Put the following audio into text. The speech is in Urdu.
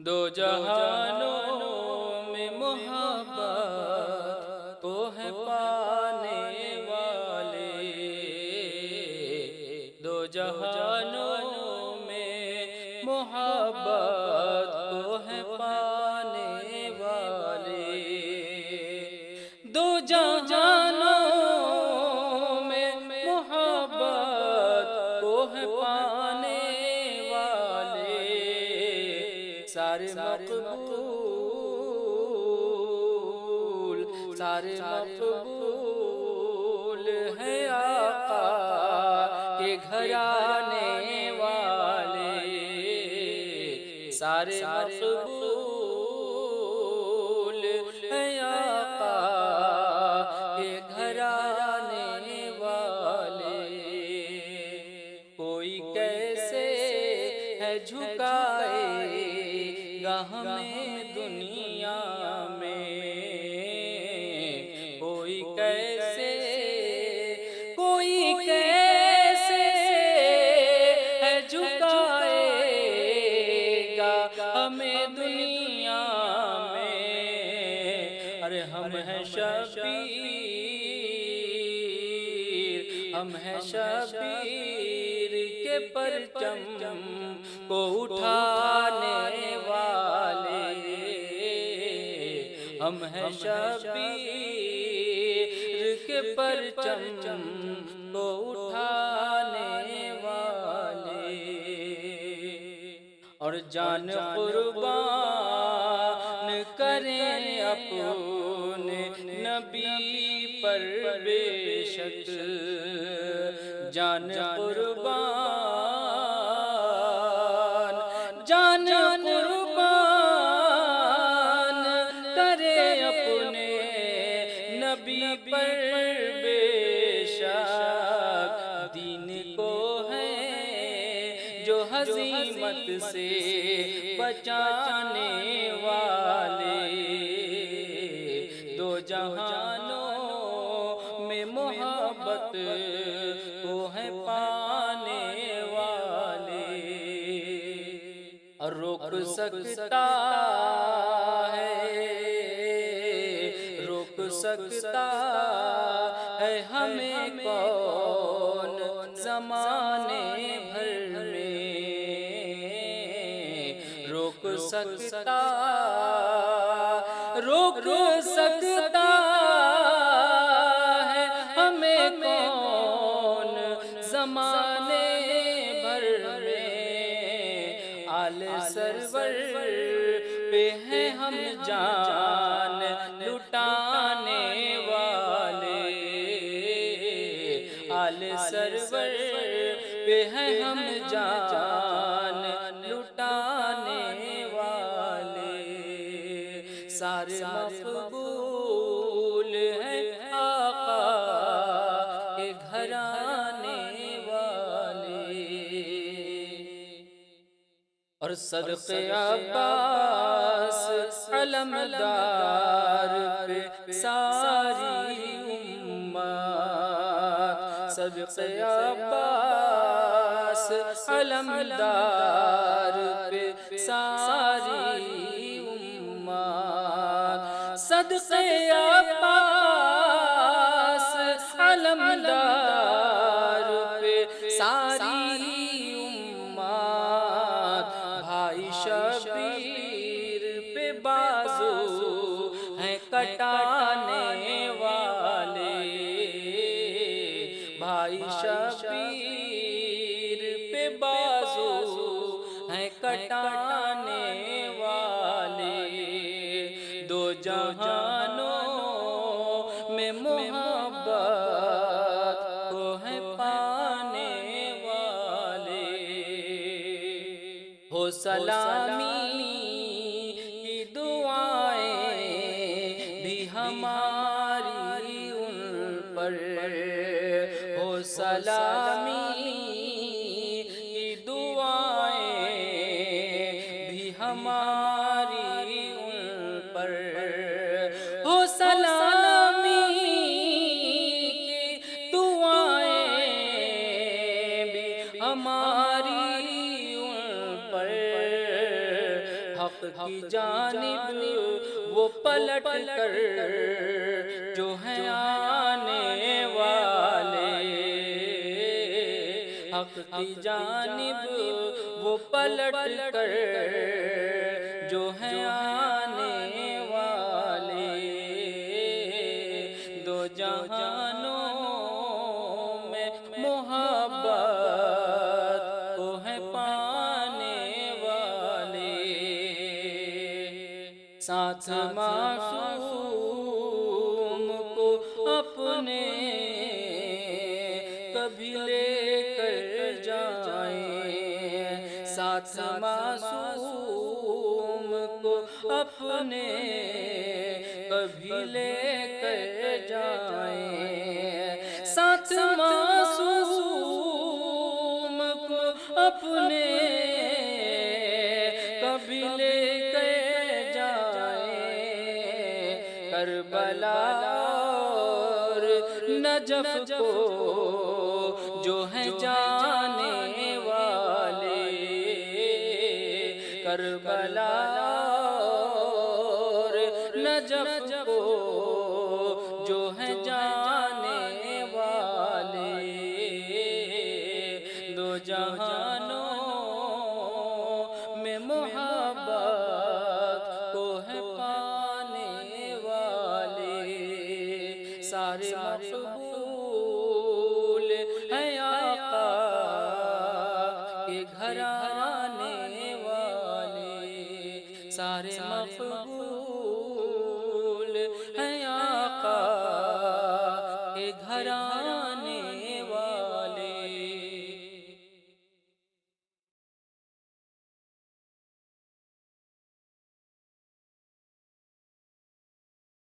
دو جہانوں میں محبت کو ہے پانے والے، دو جہانوں میں محبت کو ہے پانے والے، دو جہانوں میں محبت کو ہے پانے والے، سارے مقبول ہے آقا کے گھرانے والے، سارے مقبول ہے آقا کے گھرانے والے، کوئی کیسے ہے جھکائے گا ہمیں دنیا میں، کوئی کیسے ہے جھکائے گا ہمیں دنیا میں، ارے ہم ہیں شبیر کے پرچم کو اٹھانے والے، ہم ہیں شبیر کے پرچم کو اٹھانے والے، اور جان قربان کریں اپنے نبی پر بے شک، جان قربان کرے اپنے نبی پر بے شک، دین کو ہے جو ہزیمت سے بچانے والے، دو جہانوں میں محبت کو ہے پانے والے، اور روک سکتا ہے ہمیں کون زمانے بھر میں، روک سکتا ہے ہمیں کون زمانے بھر میں، آل سرور پہ ہیں ہم جان لٹانے والے، آل سرور پہ ہیں ہم جان لٹانے والے، سارے مقبول ہیں آقا کے گھرانے والے، اور صدقے عباس علمدار پہ ساری امت، صدقے عباس علمدار پہ ساری امت، صدقے عباس علمدار پہ ساری امت، بھائی شبیر پہ بازو ہیں کٹانے والے، بھائی شبیر پہ بازو ہیں کٹانے والے، دو جہانوں میں محبت کو ہے پانے والے، ہو سلامی کی دعائیں بھی ہماری ان پر، ہو سلامی کی دعائیں بھی ہماری ان پر، ہو سلامی کی دعائیں بھی ہماری ان پر، حق کی جانب وہ پلٹ کر جو ہیں آنے والے، حق کی جانب وہ پلٹ کر جو ہیں آنے والے، دو جہانوں میں محبت کو ہے پانے والے، ساتھ معصوم کو اپنے کبھی لے کر جائیں، ساتھ معصوم کو اپنے کبھی لے کر جائیں، ساتھ معصوم کو اپنے کبھی لے کر جائیں، کربلا اور نجف کو جو ہیں جانے والے، کربلا اور نجف کو جو ہیں جانے والے، دو جہانوں میں محبت کو ہے پانے والے، سارے مقبول ہیں آقا کے گھرانے